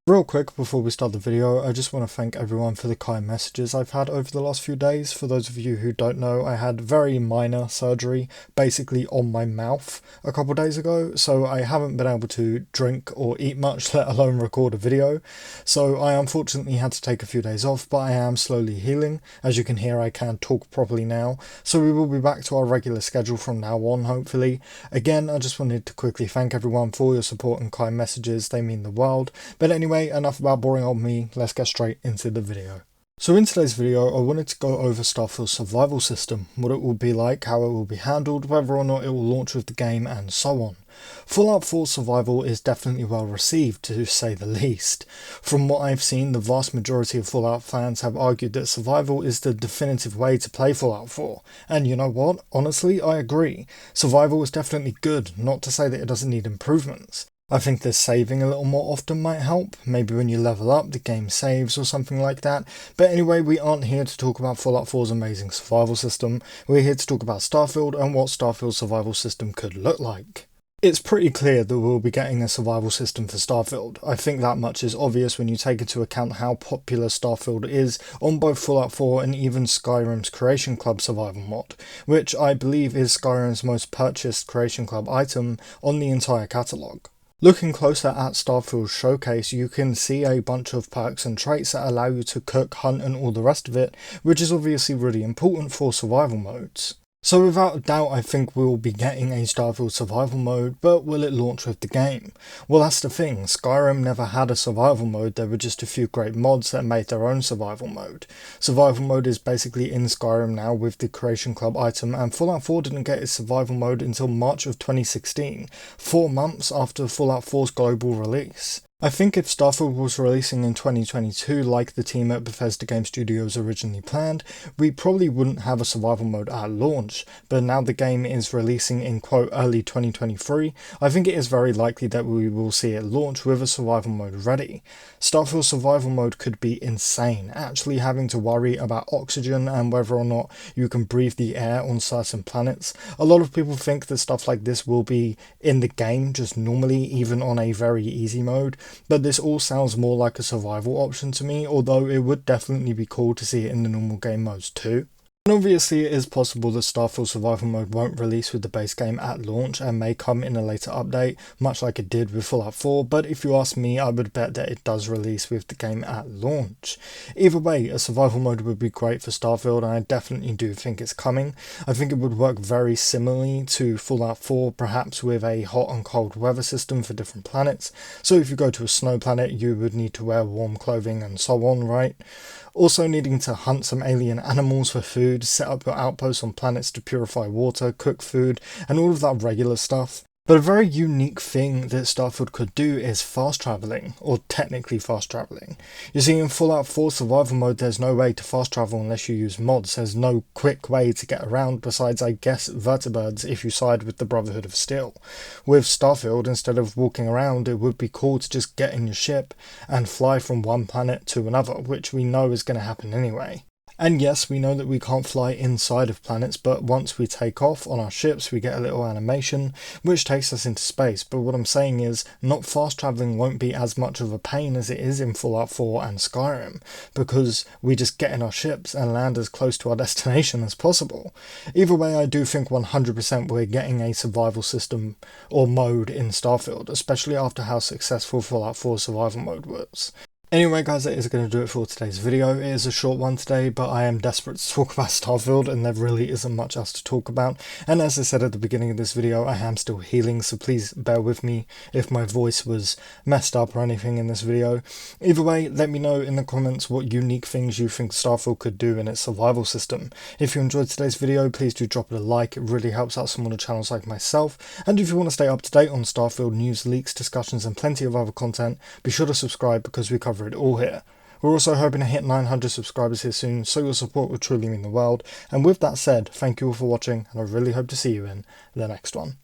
Real quick before we start the video, I just want to thank everyone for the kind messages I've had over the last few days. For those of you who don't know, I had very minor surgery, basically on my mouth, a couple days ago, so I haven't been able to drink or eat much, let alone record a video. So I unfortunately had to take a few days off, but I am slowly healing. As you can hear, I can talk properly now, so we will be back to our regular schedule from now on, hopefully. Again, I just wanted to quickly thank everyone for your support and kind messages, they mean the world. But anyway, enough about boring old me, let's get straight into the video. So in today's video, I wanted to go over Starfield's survival system, what it will be like, how it will be handled, whether or not it will launch with the game, and so on. Fallout 4 survival is definitely well received, to say the least. From what I've seen, the vast majority of Fallout fans have argued that survival is the definitive way to play Fallout 4. And you know what? Honestly, I agree. Survival is definitely good, not to say that it doesn't need improvements. I think that saving a little more often might help, maybe when you level up the game saves or something like that, but anyway, we aren't here to talk about Fallout 4's amazing survival system, we're here to talk about Starfield and what Starfield's survival system could look like. It's pretty clear that we'll be getting a survival system for Starfield. I think that much is obvious when you take into account how popular Starfield is on both Fallout 4 and even Skyrim's Creation Club survival mod, which I believe is Skyrim's most purchased Creation Club item on the entire catalogue. Looking closer at Starfield's showcase, you can see a bunch of perks and traits that allow you to cook, hunt and all the rest of it, which is obviously really important for survival modes. So without a doubt, I think we'll be getting a Starfield survival mode, but will it launch with the game? Well, that's the thing, Skyrim never had a survival mode, there were just a few great mods that made their own survival mode. Survival mode is basically in Skyrim now with the Creation Club item, and Fallout 4 didn't get its survival mode until March of 2016, 4 months after Fallout 4's global release. I think if Starfield was releasing in 2022 like the team at Bethesda Game Studios originally planned, we probably wouldn't have a survival mode at launch, but now the game is releasing in quote early 2023, I think it is very likely that we will see it launch with a survival mode ready. Starfield's survival mode could be insane, actually having to worry about oxygen and whether or not you can breathe the air on certain planets. A lot of people think that stuff like this will be in the game just normally, even on a very easy mode. But this all sounds more like a survival option to me, although it would definitely be cool to see it in the normal game modes too. And obviously it is possible that Starfield survival mode won't release with the base game at launch and may come in a later update, much like it did with Fallout 4, but if you ask me, I would bet that it does release with the game at launch. Either way, a survival mode would be great for Starfield, and I definitely do think it's coming. I think it would work very similarly to Fallout 4, perhaps with a hot and cold weather system for different planets. So if you go to a snow planet, you would need to wear warm clothing and so on, right? Also needing to hunt some alien animals for food, set up your outposts on planets to purify water, cook food, and all of that regular stuff. But a very unique thing that Starfield could do is fast travelling, or technically fast travelling. You see, in Fallout 4 survival mode there's no way to fast travel unless you use mods, there's no quick way to get around besides I guess vertibirds if you side with the Brotherhood of Steel. With Starfield, instead of walking around, it would be cool to just get in your ship and fly from one planet to another, which we know is going to happen anyway. And yes, we know that we can't fly inside of planets, but once we take off on our ships, we get a little animation, which takes us into space. But what I'm saying is, not fast traveling won't be as much of a pain as it is in Fallout 4 and Skyrim, because we just get in our ships and land as close to our destination as possible. Either way, I do think 100% we're getting a survival system or mode in Starfield, especially after how successful Fallout 4 survival mode was. Anyway guys, that is going to do it for today's video. It is a short one today, but I am desperate to talk about Starfield and there really isn't much else to talk about. And as I said at the beginning of this video, I am still healing, so please bear with me if my voice was messed up or anything in this video. Either way, let me know in the comments what unique things you think Starfield could do in its survival system. If you enjoyed today's video, please do drop it a like, it really helps out smaller channels like myself. And if you want to stay up to date on Starfield news, leaks, discussions and plenty of other content, be sure to subscribe because we cover it all here. We're also hoping to hit 900 subscribers here soon, so your support would truly mean the world. And with that said, thank you all for watching, and I really hope to see you in the next one.